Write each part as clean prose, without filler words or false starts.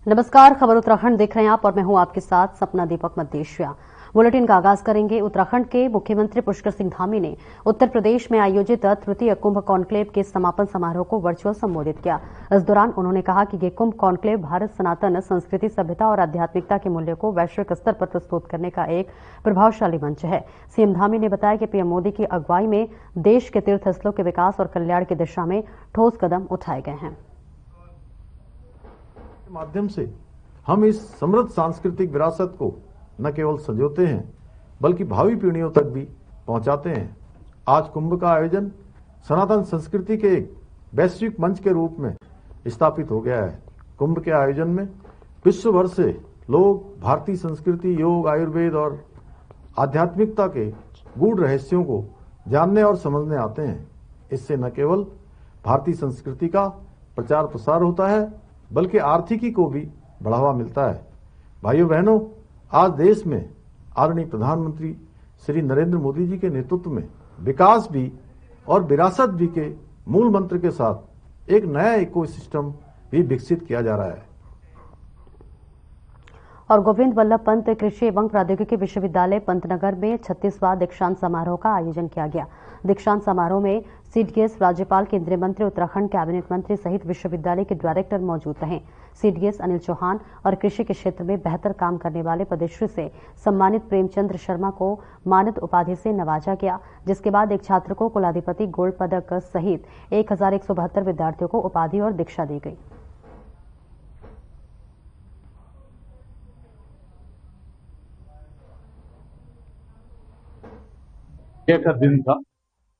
नमस्कार, खबर उत्तराखंड देख रहे हैं आप और मैं हूं आपके साथ सपना दीपक मदेशिया। बुलेटिन का आगाज करेंगे। उत्तराखंड के मुख्यमंत्री पुष्कर सिंह धामी ने उत्तर प्रदेश में आयोजित तृतीय कुंभ कॉन्क्लेव के समापन समारोह को वर्चुअल संबोधित किया। इस दौरान उन्होंने कहा कि ये कुंभ कॉन्क्लेव भारत सनातन संस्कृति, सभ्यता और आध्यात्मिकता के मूल्यों को वैश्विक स्तर पर प्रस्तुत करने का एक प्रभावशाली मंच है। सीएम धामी ने बताया कि पीएम मोदी की अगुवाई में देश के तीर्थ स्थलों के विकास और कल्याण की दिशा में ठोस कदम उठाए गए हैं। माध्यम से हम इस समृद्ध सांस्कृतिक विरासत को न केवल संजोते हैं बल्कि भावी पीढ़ियों तक भी पहुंचाते हैं। आज कुंभ का आयोजन सनातन संस्कृति के एक वैश्विक मंच के रूप में स्थापित हो गया है। कुंभ के आयोजन में विश्व भर से लोग भारतीय संस्कृति, योग, आयुर्वेद और आध्यात्मिकता के गूढ़ रहस्यों को जानने और समझने आते हैं। इससे न केवल भारतीय संस्कृति का प्रचार प्रसार होता है बल्कि आर्थिकी को भी बढ़ावा मिलता है। भाइयों बहनों, आज देश में आदरणीय प्रधानमंत्री श्री नरेंद्र मोदी जी के नेतृत्व में विकास भी और विरासत भी के मूल मंत्र के साथ एक नया इकोसिस्टम भी विकसित किया जा रहा है। और गोविंद वल्लभ पंत कृषि एवं प्रौद्योगिकी विश्वविद्यालय पंतनगर में 36वां दीक्षांत समारोह का आयोजन किया गया। दीक्षांत समारोह में सीडीएस, राज्यपाल, केंद्रीय मंत्री, उत्तराखंड कैबिनेट मंत्री सहित विश्वविद्यालय के डायरेक्टर मौजूद रहे। सीडीएस अनिल चौहान और कृषि के क्षेत्र में बेहतर काम करने वाले पद्मश्री से सम्मानित प्रेमचंद्र शर्मा को मानद उपाधि से नवाजा गया, जिसके बाद एक छात्र को कुलाधिपति गोल्ड पदक सहित 1172 विद्यार्थियों को उपाधि और दीक्षा दी गई। का दिन था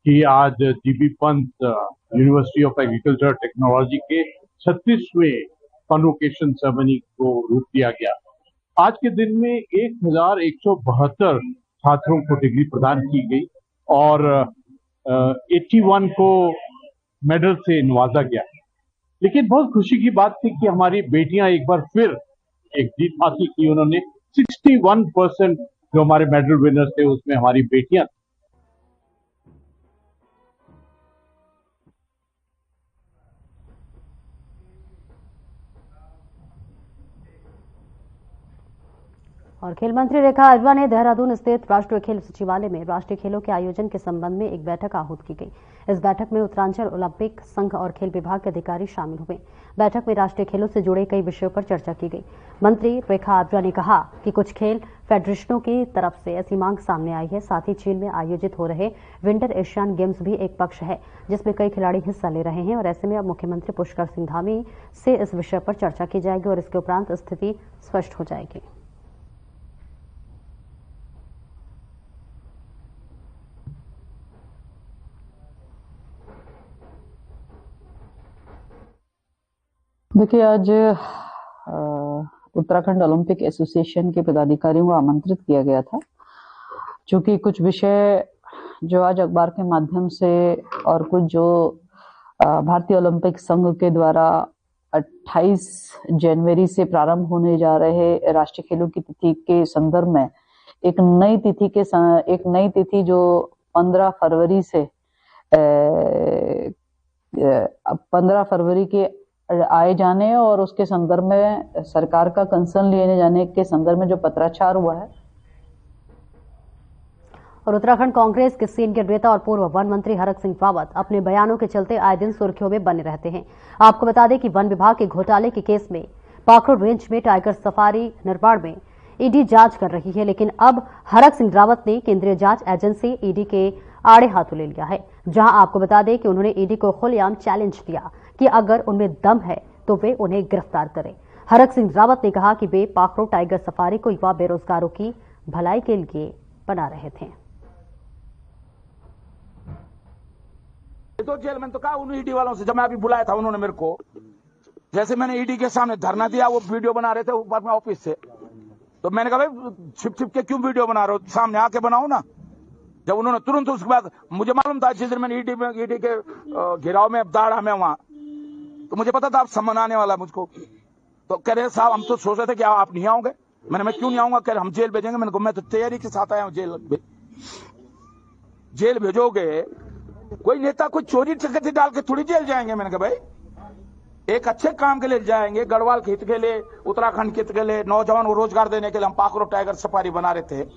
कि आज GB Pant university of agriculture technology के 36वें कन्वोकेशन सेरेमनी को रूप दिया गया। आज के दिन में 1172 छात्रों को डिग्री प्रदान की गई और 81 को मेडल से नवाजा गया। लेकिन बहुत खुशी की बात थी कि हमारी बेटियां एक बार फिर एक जीत हासिल की। उन्होंने 61% जो हमारे मेडल विनर्स थे उसमें हमारी बेटियां। और खेल मंत्री रेखा आर्या ने देहरादून स्थित राष्ट्रीय खेल सचिवालय में राष्ट्रीय खेलों के आयोजन के संबंध में एक बैठक आहूत की गई। इस बैठक में उत्तरांचल ओलंपिक संघ और खेल विभाग के अधिकारी शामिल हुए। बैठक में राष्ट्रीय खेलों से जुड़े कई विषयों पर चर्चा की गई। मंत्री रेखा आर्या ने कहा कि कुछ खेल फेडरेशनों की तरफ से ऐसी मांग सामने आई है। साथ ही चीन में आयोजित हो रहे विंटर एशियन गेम्स भी एक पक्ष है जिसमें कई खिलाड़ी हिस्सा ले रहे हैं और ऐसे में अब मुख्यमंत्री पुष्कर सिंह धामी से इस विषय पर चर्चा की जाएगी और इसके उपरांत स्थिति स्पष्ट हो जाएगी। देखिए, आज उत्तराखंड ओलंपिक एसोसिएशन के पदाधिकारियों को आमंत्रित किया गया था, क्योंकि कुछ विषय जो आज अखबार के माध्यम से और कुछ जो भारतीय ओलंपिक संघ के द्वारा 28 जनवरी से प्रारंभ होने जा रहे राष्ट्रीय खेलों की तिथि के संदर्भ में एक नई तिथि जो 15 फरवरी से 15 फरवरी के आए जाने और उसके संदर्भ में सरकार का कंसर्न लिए जाने के संदर्भ में जो पत्राचार हुआ है। और उत्तराखंड कांग्रेस के सीनियर नेता और पूर्व वन मंत्री हरक सिंह रावत अपने बयानों के चलते आए दिन सुर्खियों में बने रहते हैं। आपको बता दें कि वन विभाग के घोटाले के केस में पाखड़ रेंज में टाइगर सफारी निर्माण में ईडी जांच कर रही है, लेकिन अब हरक सिंह रावत ने केंद्रीय जांच एजेंसी ईडी के आड़े हाथों ले लिया है। जहां आपको बता दें कि उन्होंने ईडी को खुलेआम चैलेंज दिया कि अगर उनमें दम है तो वे उन्हें गिरफ्तार करें। हरक सिंह रावत ने कहा कि वे पाखरो टाइगर सफारी को युवा बेरोजगारों की भलाई के लिए बना रहे थे। तो जेल में तो कहा उन ईडी वालों से, जब मैं अभी बुलाया था उन्होंने मेरे को, जैसे मैंने ईडी के सामने धरना दिया, वो वीडियो बना रहे थे ऊपर में ऑफिस से, तो मैंने कहा भाई छिप छिप के क्यों वीडियो बना रहे हो, सामने आके बनाओ ना। जब उन्होंने तुरंत उसके बाद, मुझे मालूम था जिस दिन मैंने ईडी के घेराव में दाड़ा में वहां, तो मुझे पता था आप सम्मान आने वाला मुझको। तो कह रहे साहब हम तो सोच रहे थे कि आप नहीं आओगे। मैं क्यों नहीं आऊंगा, कह रहे हम जेल भेजेंगे। मैंने कहा मैं तो तैयारी के साथ आया हूं, जेल भेजोगे? कोई नेता कोई चोरी चकती डाल के थोड़ी जेल जाएंगे। मैंने कहा भाई एक अच्छे काम के लिए जाएंगे, गढ़वाल के हित के लिए, उत्तराखंड के हित के लिए, नौजवान को रोजगार देने के लिए हम पाखरो टाइगर सफारी बना रहे थे।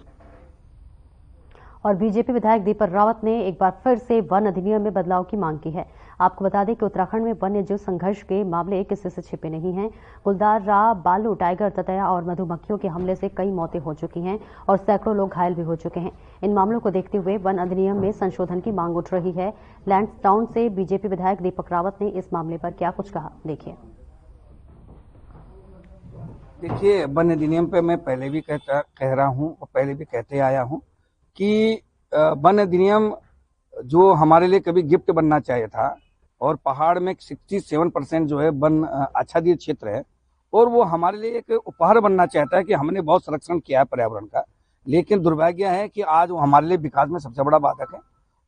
और बीजेपी विधायक दीपक रावत ने एक बार फिर से वन अधिनियम में बदलाव की मांग की है। आपको बता दें कि उत्तराखंड में वन्य जीव संघर्ष के मामले किसी से छिपे नहीं हैं। गुलदारा, बालू, टाइगर, ततैया और मधुमक्खियों के हमले से कई मौतें हो चुकी हैं और सैकड़ों लोग घायल भी हो चुके हैं। इन मामलों को देखते हुए वन अधिनियम में संशोधन की मांग उठ रही है। लैंसडाउन से बीजेपी विधायक दीपक रावत ने इस मामले पर क्या कुछ कहा, देखिए। देखिए, वन अधिनियम पे मैं पहले भी कह रहा हूँ और पहले भी कहते आया हूँ कि वन अधिनियम जो हमारे लिए कभी गिफ्ट बनना चाहिए था, और पहाड़ में 67% जो है वन आच्छादित क्षेत्र है, और वो हमारे लिए एक उपहार बनना चाहता है कि हमने बहुत संरक्षण किया है पर्यावरण का। लेकिन दुर्भाग्य है कि आज वो हमारे लिए विकास में सबसे बड़ा बाधक है।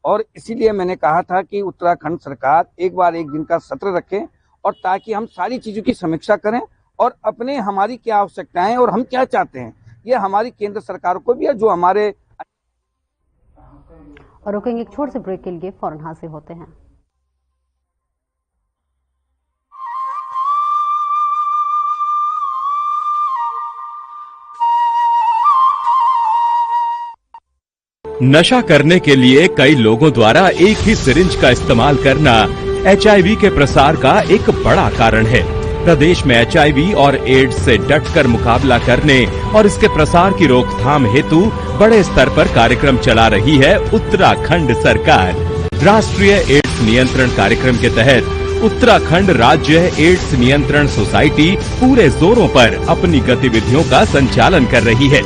और इसीलिए मैंने कहा था कि उत्तराखंड सरकार एक बार एक दिन का सत्र रखे, और ताकि हम सारी चीजों की समीक्षा करें और अपने हमारी क्या आवश्यकताएं और हम क्या चाहते हैं, ये हमारी केंद्र सरकार को भी है, जो हमारे। और रुकेंगे एक छोटे से ब्रेक के लिए, फौरन हाजिर होते हैं। नशा करने के लिए कई लोगों द्वारा एक ही सिरिंज का इस्तेमाल करना HIV के प्रसार का एक बड़ा कारण है। प्रदेश में HIV और एड्स से डटकर मुकाबला करने और इसके प्रसार की रोकथाम हेतु बड़े स्तर पर कार्यक्रम चला रही है उत्तराखंड सरकार। राष्ट्रीय एड्स नियंत्रण कार्यक्रम के तहत उत्तराखंड राज्य एड्स नियंत्रण सोसाइटी पूरे जोरों पर अपनी गतिविधियों का संचालन कर रही है।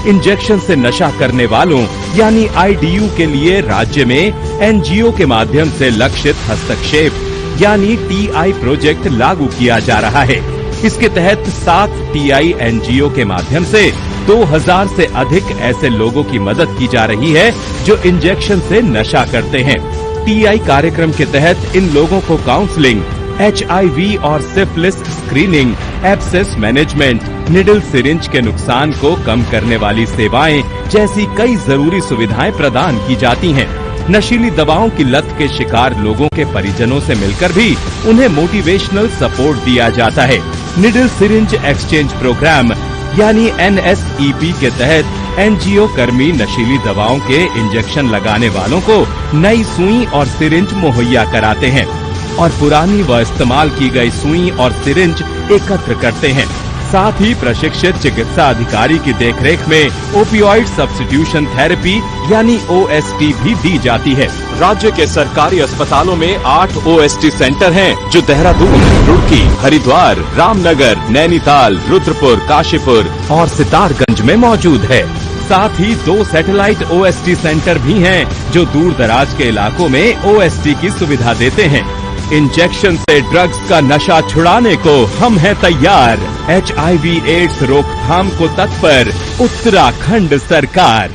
इंजेक्शन से नशा करने वालों यानी IDU के लिए राज्य में NGO के माध्यम से लक्षित हस्तक्षेप यानी TI प्रोजेक्ट लागू किया जा रहा है। इसके तहत 7 TI NGO के माध्यम से 2000 से अधिक ऐसे लोगों की मदद की जा रही है जो इंजेक्शन से नशा करते हैं। TI कार्यक्रम के तहत इन लोगों को काउंसलिंग, HIV और syphilis screening, abscess management, needle syringe के नुकसान को कम करने वाली सेवाएं जैसी कई जरूरी सुविधाएं प्रदान की जाती हैं। नशीली दवाओं की लत के शिकार लोगों के परिजनों से मिलकर भी उन्हें मोटिवेशनल सपोर्ट दिया जाता है। निडल सिरिंज एक्सचेंज प्रोग्राम यानी NSEP के तहत NGO कर्मी नशीली दवाओं के इंजेक्शन लगाने वालों को नई सुई और सिरिंज मुहैया कराते हैं और पुरानी व इस्तेमाल की गई सुई और सिरिंज एकत्र करते हैं। साथ ही प्रशिक्षित चिकित्सा अधिकारी की देखरेख में ओपियोइड सब्स्टिट्यूशन थेरेपी यानी OST भी दी जाती है। राज्य के सरकारी अस्पतालों में 8 OST सेंटर हैं, जो देहरादून, रुड़की, हरिद्वार, रामनगर, नैनीताल, रुद्रपुर, काशीपुर और सितारगंज में मौजूद है। साथ ही 2 सैटेलाइट OST सेंटर भी हैं, जो दूर दराज के इलाकों में OST की सुविधा देते हैं। इंजेक्शन से ड्रग्स का नशा छुड़ाने को हम हैं तैयार। HIV एड्स रोकथाम को तत्पर उत्तराखंड सरकार।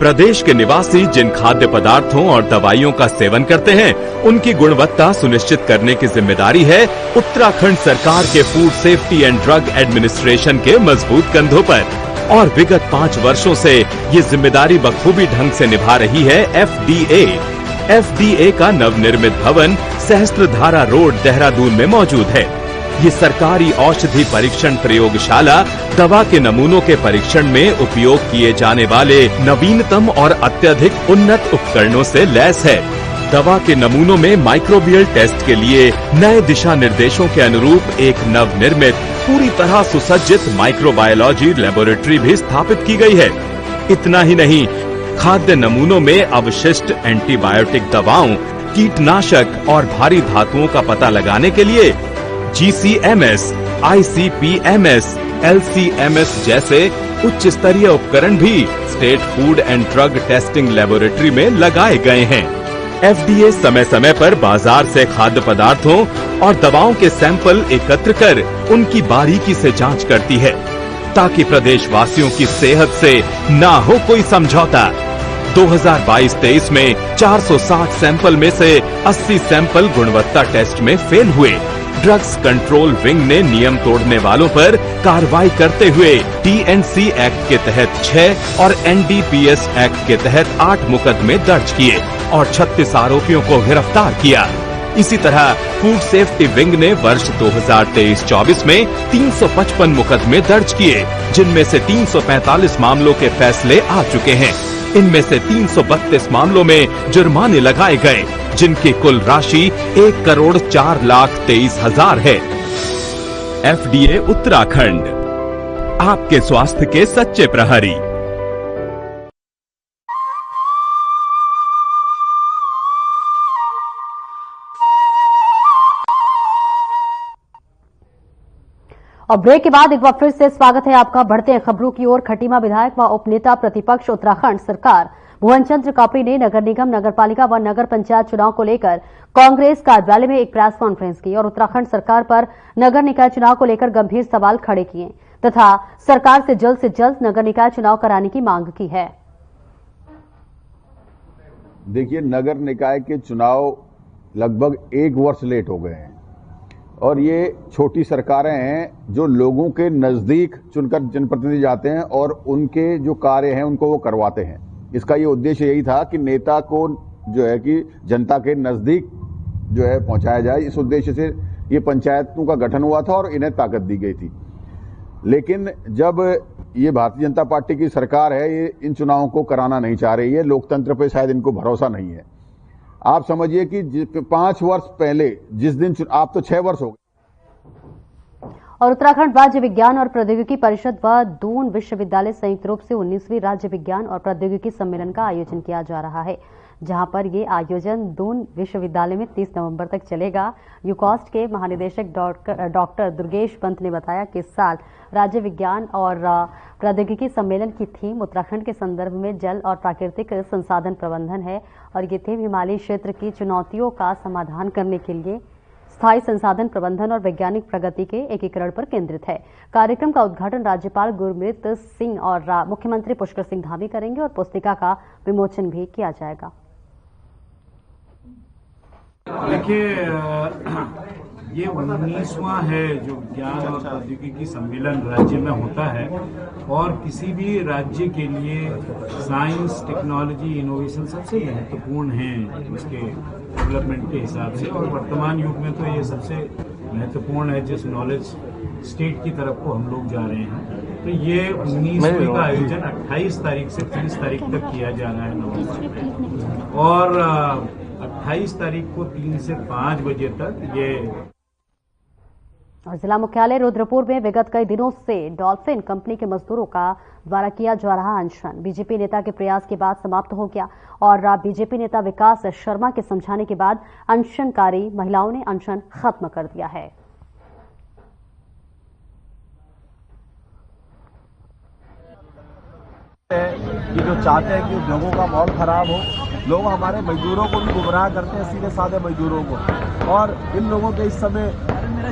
प्रदेश के निवासी जिन खाद्य पदार्थों और दवाइयों का सेवन करते हैं, उनकी गुणवत्ता सुनिश्चित करने की जिम्मेदारी है उत्तराखंड सरकार के food safety and drug administration के मजबूत कंधों पर। और विगत 5 वर्षों से ये जिम्मेदारी बखूबी ढंग से निभा रही है FDA का नवनिर्मित भवन सहस्त्रधारा रोड देहरादून में मौजूद है। ये सरकारी औषधि परीक्षण प्रयोगशाला दवा के नमूनों के परीक्षण में उपयोग किए जाने वाले नवीनतम और अत्यधिक उन्नत उपकरणों से लैस है। दवा के नमूनों में माइक्रोबियल टेस्ट के लिए नए दिशा निर्देशों के अनुरूप एक नवनिर्मित पूरी तरह सुसज्जित माइक्रोबायोलॉजी लेबोरेटरी भी स्थापित की गई है। इतना ही नहीं, खाद्य नमूनों में अवशिष्ट एंटीबायोटिक दवाओं, कीटनाशक और भारी धातुओं का पता लगाने के लिए GCMS, ICP-MS, LC-MS जैसे उच्च स्तरीय उपकरण भी state food and drug testing laboratory में लगाए गए हैं। FDA समय समय पर बाजार से खाद्य पदार्थों और दवाओं के सैंपल एकत्र कर उनकी बारीकी से जांच करती है, ताकि प्रदेश वासियों की सेहत से ना हो कोई समझौता। 2022-23 में 460 सैंपल में से 80 सैंपल गुणवत्ता टेस्ट में फेल हुए। ड्रग्स कंट्रोल विंग ने नियम तोड़ने वालों पर कार्रवाई करते हुए TNC एक्ट के तहत 6 और NDPS एक्ट के तहत 8 मुकदमे दर्ज किए और 36 आरोपियों को गिरफ्तार किया। इसी तरह फूड सेफ्टी विंग ने वर्ष 2023-24 में 355 मुकदमे दर्ज किए, जिनमें से 345 मामलों के फैसले आ चुके हैं। इनमें से 332 मामलों में जुर्माने लगाए गए, जिनकी कुल राशि 1,04,23,000 है। FDA उत्तराखंड, आपके स्वास्थ्य के सच्चे प्रहरी। और ब्रेक के बाद एक बार फिर से स्वागत है आपका। बढ़ते हैं खबरों की ओर। खटीमा विधायक व उपनेता प्रतिपक्ष उत्तराखंड सरकार भुवन चंद्र कापड़ी ने नगर निगम, नगरपालिका व नगर पंचायत चुनाव को लेकर कांग्रेस कार्यालय में एक प्रेस कॉन्फ्रेंस की और उत्तराखंड सरकार पर नगर निकाय चुनाव को लेकर गंभीर सवाल खड़े किए तथा सरकार से जल्द नगर निकाय चुनाव कराने की मांग की है। देखिए, नगर निकाय के चुनाव लगभग 1 वर्ष लेट हो गए हैं और ये छोटी सरकारें हैं जो लोगों के नजदीक चुनकर जनप्रतिनिधि जाते हैं और उनके जो कार्य हैं उनको वो करवाते हैं। इसका ये उद्देश्य यही था कि नेता को जो है कि जनता के नजदीक जो है पहुंचाया जाए। इस उद्देश्य से ये पंचायतों का गठन हुआ था और इन्हें ताकत दी गई थी। लेकिन जब ये भारतीय जनता पार्टी की सरकार है, ये इन चुनावों को कराना नहीं चाह रही है। लोकतंत्र पे शायद इनको भरोसा नहीं है। आप समझिए कि 5 वर्ष पहले जिस दिन आप तो 6 वर्ष हो गए। और उत्तराखंड राज्य विज्ञान और प्रौद्योगिकी परिषद व दून विश्वविद्यालय संयुक्त रूप से 19वीं राज्य विज्ञान और प्रौद्योगिकी सम्मेलन का आयोजन किया जा रहा है, जहां पर ये आयोजन दून विश्वविद्यालय में 30 नवंबर तक चलेगा। यूकॉस्ट के महानिदेशक डॉक्टर दुर्गेश पंत ने बताया कि इस साल राज्य विज्ञान और प्रौद्योगिकी सम्मेलन की थीम उत्तराखंड के संदर्भ में जल और प्राकृतिक संसाधन प्रबंधन है और ये थीम हिमालयी क्षेत्र की चुनौतियों का समाधान करने के लिए स्थायी संसाधन प्रबंधन और वैज्ञानिक प्रगति के एकीकरण पर केंद्रित है। कार्यक्रम का उद्घाटन राज्यपाल गुरमीत सिंह और मुख्यमंत्री पुष्कर सिंह धामी करेंगे और पुस्तिका का विमोचन भी किया जाएगा। देखिए, ये 19वां है जो विज्ञान और प्रौद्योगिकी सम्मेलन राज्य में होता है और किसी भी राज्य के लिए साइंस, टेक्नोलॉजी, इनोवेशन सबसे महत्वपूर्ण है उसके डेवलपमेंट के हिसाब से। और वर्तमान युग में तो ये सबसे महत्वपूर्ण है जिस नॉलेज स्टेट की तरफ को हम लोग जा रहे हैं। तो ये 19वीं का आयोजन 28 तारीख से 30 तारीख तक किया जा रहा है नवंबर में और 28 तारीख को 3 से 5 बजे तक ये। और जिला मुख्यालय रुद्रपुर में विगत कई दिनों से डॉल्फिन कंपनी के मजदूरों का द्वारा किया जा रहा अनशन बीजेपी नेता के प्रयास के बाद समाप्त हो गया और बीजेपी नेता विकास शर्मा के समझाने के बाद अनशनकारी महिलाओं ने अनशन खत्म कर दिया है। कि जो चाहते हैं कि उद्योगों का माहौल खराब हो, लोग हमारे मजदूरों को भी गुमराह करते हैं, सीधे साधे मजदूरों को। और इन लोगों के इस समय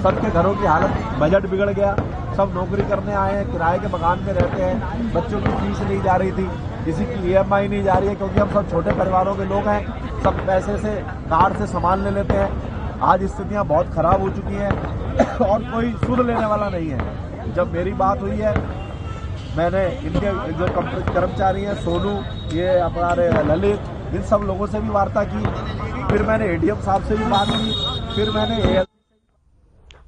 सबके घरों की हालत, बजट बिगड़ गया। सब नौकरी करने आए हैं, किराए के मकान में रहते हैं, बच्चों की फीस नहीं जा रही थी, किसी की EMI नहीं जा रही है क्योंकि हम सब छोटे परिवारों के लोग हैं। सब पैसे से कार्ड से सामान ले लेते हैं। आज स्थितियाँ बहुत खराब हो चुकी हैं और कोई सुध लेने वाला नहीं है। जब मेरी बात हुई है, मैंने इनके जो कर्मचारी हैं, सोनू, ये हमारे ललित, इन सब लोगों से भी वार्ता की। फिर मैंने ADM साहब से भी बात की। फिर मैंने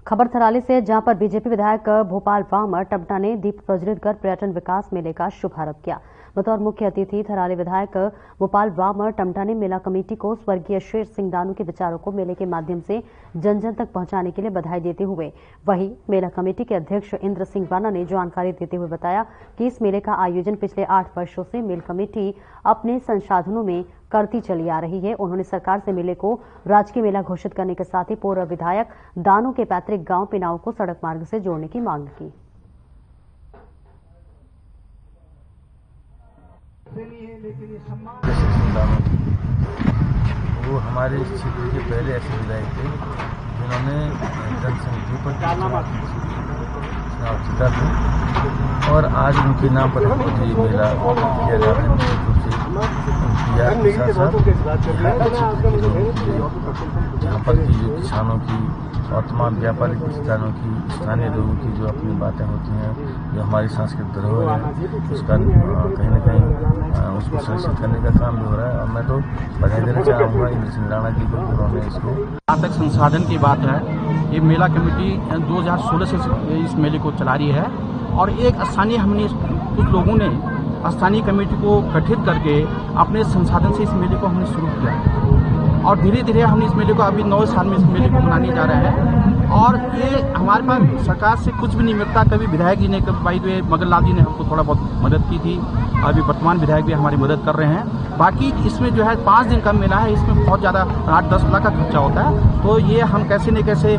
खबर थराली से, जहां पर बीजेपी विधायक भोपाल वामर टमटा ने दीप प्रज्वलित कर पर्यटन विकास मेले का शुभारंभ किया। बतौर मुख्य अतिथि थराली विधायक भोपाल वामर टमटा ने मेला कमेटी को स्वर्गीय शेर सिंह दानू के विचारों को मेले के माध्यम से जन जन तक पहुंचाने के लिए बधाई देते हुए वहीं मेला कमेटी के अध्यक्ष इंद्र सिंह राणा ने जानकारी देते हुए बताया कि इस मेले का आयोजन पिछले 8 वर्षों से मेल कमेटी अपने संसाधनों में करती चली आ रही है। उन्होंने सरकार से मेले को राजकीय मेला घोषित करने के साथ ही पूर्व विधायक दानू के पैतृक गांव पिनाऊ को सड़क मार्ग से जोड़ने की मांग की। वो हमारे इस क्षेत्र के पहले ऐसे विधायक थे जिन्होंने जनसंख्या पर चुनाव जीता था और आज उनके नाम पर ये मेला किया जा रहा है। के यहाँ पर की जो किसानों की और तमाम व्यापारिक किसानों की, स्थानीय लोगों की जो अपनी बातें होती हैं, जो हमारी सांस्कृतिक धरोहर है, उसका कहीं न कहीं उसको सुरक्षित करने का काम भी हो रहा है। और मैं तो बधाई देना चाहूँगा इंद्र सिंह राणा जी को, उन्होंने इसको। जहाँ तक संसाधन की बात है, ये मेला कमेटी 2016 से इस मेले को चला रही है और एक स्थानीय हमने कुछ लोगों ने स्थानीय कमेटी को गठित करके अपने संसाधन से इस मेले को हमने शुरू किया और धीरे धीरे हमने इस मेले को अभी 9 साल में इस मेले को मनाने जा रहे हैं। और ये हमारे पास सरकार से कुछ भी नहीं मिलता। कभी विधायक जी ने, कभी भाई मगनलाल जी ने हमको थोड़ा बहुत मदद की थी, अभी वर्तमान विधायक भी हमारी मदद कर रहे हैं। बाकी इसमें जो है 5 दिन का मेला है, इसमें बहुत ज़्यादा 8-10 लाख का खर्चा होता है। तो ये हम कैसे न कैसे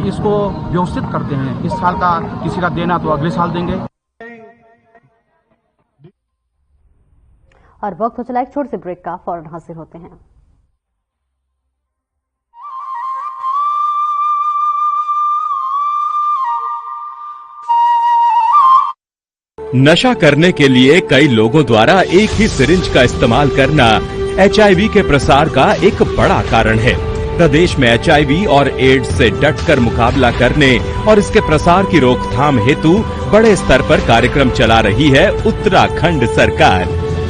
इसको व्यवस्थित करते हैं। इस साल का किसी का देना तो अगले साल देंगे। और वक्त हो चला एक छोटे से ब्रेक का, फौरन हाजिर होते हैं। नशा करने के लिए कई लोगों द्वारा एक ही सिरिंज का इस्तेमाल करना HIV के प्रसार का एक बड़ा कारण है। प्रदेश में HIV और एड्स से डटकर मुकाबला करने और इसके प्रसार की रोकथाम हेतु बड़े स्तर पर कार्यक्रम चला रही है उत्तराखंड सरकार।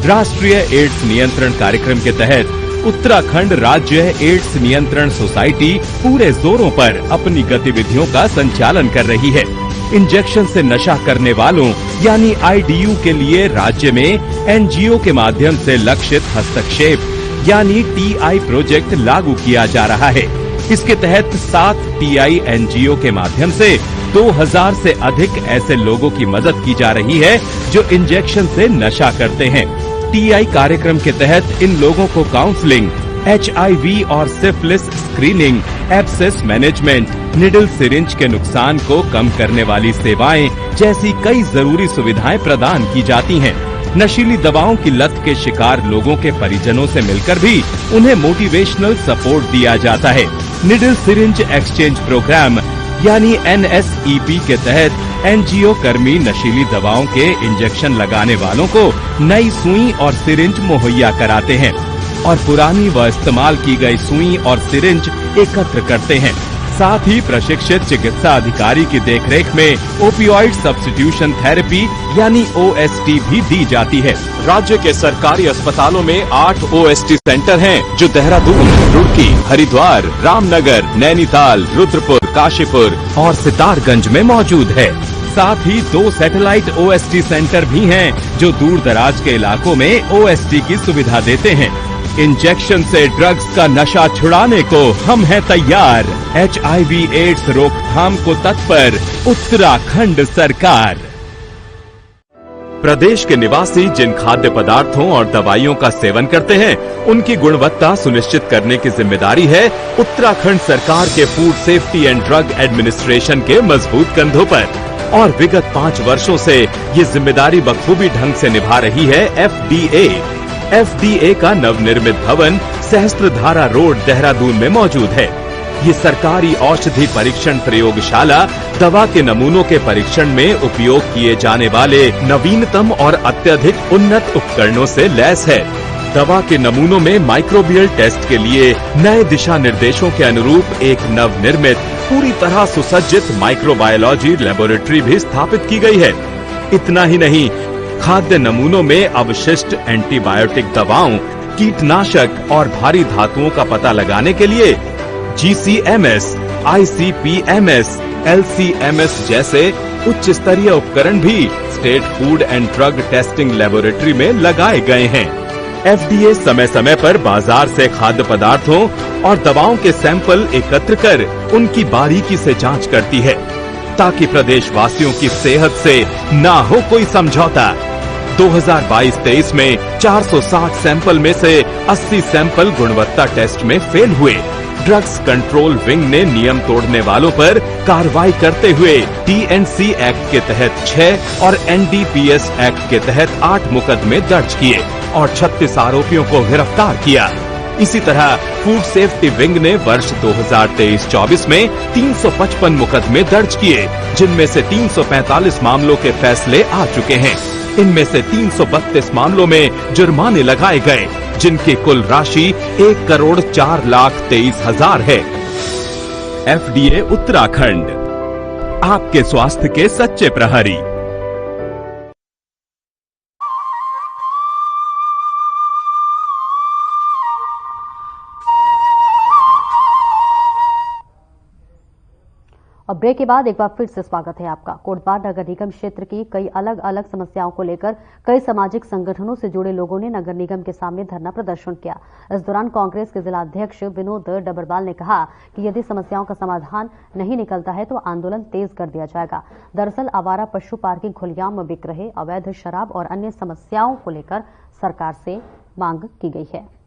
राष्ट्रीय एड्स नियंत्रण कार्यक्रम के तहत उत्तराखंड राज्य एड्स नियंत्रण सोसाइटी पूरे जोरों पर अपनी गतिविधियों का संचालन कर रही है। इंजेक्शन से नशा करने वालों यानी IDU के लिए राज्य में NGO के माध्यम से लक्षित हस्तक्षेप यानी TI प्रोजेक्ट लागू किया जा रहा है। इसके तहत 7 TI NGO के माध्यम से 2000 से अधिक ऐसे लोगों की मदद की जा रही है जो इंजेक्शन से नशा करते हैं। TI कार्यक्रम के तहत इन लोगों को काउंसलिंग, HIV और syphilis screening, abscess management, needle syringe के नुकसान को कम करने वाली सेवाएं जैसी कई जरूरी सुविधाएं प्रदान की जाती हैं। नशीली दवाओं की लत के शिकार लोगों के परिजनों से मिलकर भी उन्हें मोटिवेशनल सपोर्ट दिया जाता है। निडल सिरिंज एक्सचेंज प्रोग्राम यानी NSEP के तहत NGO कर्मी नशीली दवाओं के इंजेक्शन लगाने वालों को नई सुई और सिरिंज मुहैया कराते हैं और पुरानी व इस्तेमाल की गई सुई और सिरिंज एकत्र करते हैं। साथ ही प्रशिक्षित चिकित्सा अधिकारी की देखरेख में ओपियोइड सब्स्टिट्यूशन थेरेपी यानी OST भी दी जाती है। राज्य के सरकारी अस्पतालों में 8 OST सेंटर हैं जो देहरादून, रुड़की, हरिद्वार, रामनगर, नैनीताल, रुद्रपुर, काशीपुर और सितारगंज में मौजूद है। साथ ही 2 सैटेलाइट OST सेंटर भी हैं जो दूर दराज के इलाकों में OST की सुविधा देते हैं। इंजेक्शन से ड्रग्स का नशा छुड़ाने को हम हैं तैयार। HIV एड्स रोकथाम को तत्पर उत्तराखंड सरकार। प्रदेश के निवासी जिन खाद्य पदार्थों और दवाइयों का सेवन करते हैं उनकी गुणवत्ता सुनिश्चित करने की जिम्मेदारी है उत्तराखंड सरकार के food safety and drug administration के मजबूत कंधों पर। और विगत 5 वर्षों से ये जिम्मेदारी बखूबी ढंग से निभा रही है FDA का नवनिर्मित भवन सहस्त्रधारा रोड देहरादून में मौजूद है। ये सरकारी औषधि परीक्षण प्रयोगशाला दवा के नमूनों के परीक्षण में उपयोग किए जाने वाले नवीनतम और अत्यधिक उन्नत उपकरणों से लैस है। दवा के नमूनों में माइक्रोबियल टेस्ट के लिए नए दिशा निर्देशों के अनुरूप एक नवनिर्मित पूरी तरह सुसज्जित माइक्रोबायोलॉजी लेबोरेटरी भी स्थापित की गई है। इतना ही नहीं, खाद्य नमूनों में अवशिष्ट एंटीबायोटिक दवाओं, कीटनाशक और भारी धातुओं का पता लगाने के लिए GCMS, ICP-MS, LC-MS जैसे उच्च स्तरीय उपकरण भी state food and drug testing laboratory में लगाए गए हैं। FDA समय समय पर बाजार से खाद्य पदार्थों और दवाओं के सैंपल एकत्र कर उनकी बारीकी से जांच करती है ताकि प्रदेश वासियों की सेहत से ना हो कोई समझौता। 2022-23 में 460 सैंपल में से 80 सैंपल गुणवत्ता टेस्ट में फेल हुए। ड्रग्स कंट्रोल विंग ने नियम तोड़ने वालों पर कार्रवाई करते हुए TNC एक्ट के तहत 6 और NDPS एक्ट के तहत 8 मुकदमे दर्ज किए और 36 आरोपियों को गिरफ्तार किया। इसी तरह फूड सेफ्टी विंग ने वर्ष 2023-24 में 355 मुकदमे दर्ज किए, जिनमें से 345 मामलों के फैसले आ चुके हैं। इनमें से 332 मामलों में जुर्माने लगाए गए, जिनकी कुल राशि 1,04,23,000 है। FDA उत्तराखंड, आपके स्वास्थ्य के सच्चे प्रहरी। और ब्रेक के बाद एक बार फिर से स्वागत है आपका। कोटद्वार नगर निगम क्षेत्र की कई अलग अलग समस्याओं को लेकर कई सामाजिक संगठनों से जुड़े लोगों ने नगर निगम के सामने धरना प्रदर्शन किया। इस दौरान कांग्रेस के जिला अध्यक्ष विनोद डबरवाल ने कहा कि यदि समस्याओं का समाधान नहीं निकलता है तो आंदोलन तेज कर दिया जाएगा। दरअसल आवारा पशु पार्किंग खुलेआम में बिक रहे अवैध शराब और अन्य समस्याओं को लेकर सरकार से मांग की गई है।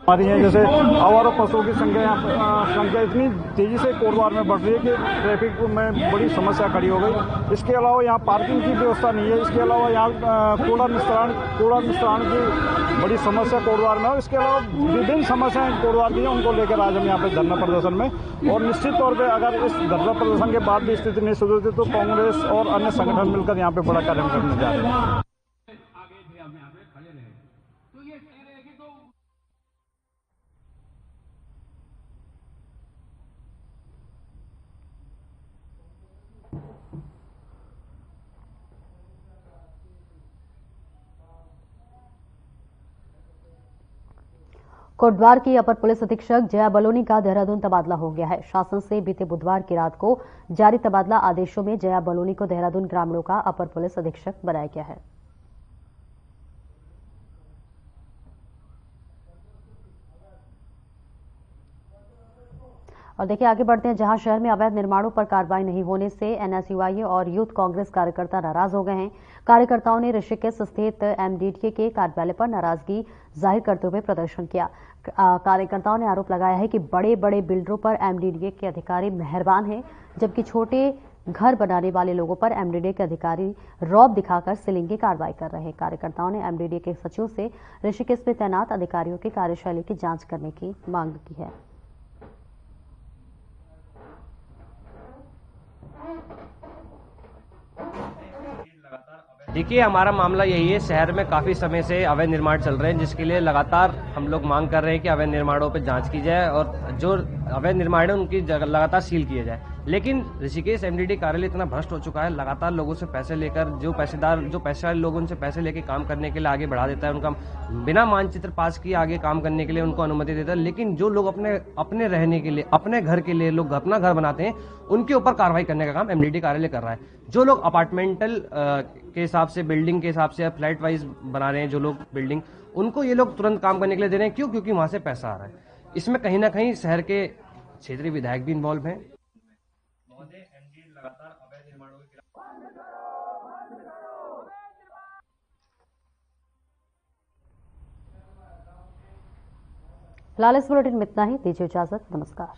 हमारी है जैसे आवारा पशुओं की संख्या इतनी तेजी से कोटद्वार में बढ़ रही है कि ट्रैफिक में बड़ी समस्या खड़ी हो गई। इसके अलावा यहाँ पार्किंग की व्यवस्था नहीं है। इसके अलावा यहाँ कूड़ा निस्तारण की बड़ी समस्या कोटद्वार में है। इसके अलावा विभिन्न समस्याएं कोटद्वार की हैं, उनको लेकर आज हम यहाँ पे धरना प्रदर्शन में, और निश्चित तौर पर अगर इस धरना प्रदर्शन के बाद भी स्थिति नहीं सुधरती तो कांग्रेस और अन्य संगठन मिलकर यहाँ पे बड़ा कार्यक्रम करने जा रहे हैं। कोटद्वार की अपर पुलिस अधीक्षक जया बलोनी का देहरादून तबादला हो गया है। शासन से बीते बुधवार की रात को जारी तबादला आदेशों में जया बलोनी को देहरादून ग्रामीणों का अपर पुलिस अधीक्षक बनाया गया है। और देखिए आगे बढ़ते हैं, जहां शहर में अवैध निर्माणों पर कार्रवाई नहीं होने से एनएसयूआई और यूथ कांग्रेस कार्यकर्ता नाराज हो गए हैं। कार्यकर्ताओं ने ऋषिकेश स्थित एमडीडीए के कार्यालय पर नाराजगी जाहिर करते हुए प्रदर्शन किया। कार्यकर्ताओं ने आरोप लगाया है कि बड़े बड़े बिल्डरों पर एमडीडीए के अधिकारी मेहरबान हैं, जबकि छोटे घर बनाने वाले लोगों पर एमडीडीए के अधिकारी रौब दिखाकर सीलिंग की कार्रवाई कर रहे हैं। कार्यकर्ताओं ने एमडीडीए के सचिव से ऋषिकेश में तैनात अधिकारियों की कार्यशैली की जांच करने की मांग की है। देखिए, हमारा मामला यही है, शहर में काफ़ी समय से अवैध निर्माण चल रहे हैं, जिसके लिए लगातार हम लोग मांग कर रहे हैं कि अवैध निर्माणों पर जांच की जाए और जो अवैध निर्माण है उनकी लगातार सील किया जाए। लेकिन ऋषिकेश एमडीडी कार्यालय इतना भ्रष्ट हो चुका है, लगातार लोगों से पैसे लेकर जो पैसे वाले लोग उनसे पैसे लेके काम करने के लिए आगे बढ़ा देता है, उनका बिना मानचित्र पास किए आगे काम करने के लिए उनको अनुमति देता है। लेकिन जो लोग अपने रहने के लिए, अपने घर के लिए लोग अपना घर बनाते हैं, उनके ऊपर कार्रवाई करने का काम एमडीडी कार्यालय कर रहा है। जो लोग अपार्टमेंटल के हिसाब से, बिल्डिंग के हिसाब से या फ्लैट वाइज बना रहे हैं जो लोग बिल्डिंग, उनको ये लोग तुरंत काम करने के लिए दे रहे हैं। क्यों? क्योंकि वहां से पैसा आ रहा है। इसमें कहीं ना कहीं शहर के क्षेत्रीय विधायक भी इन्वॉल्व हैं। फिलहाल इस बुलेटिन में इतना ही। दीजिए इजाजत। नमस्कार।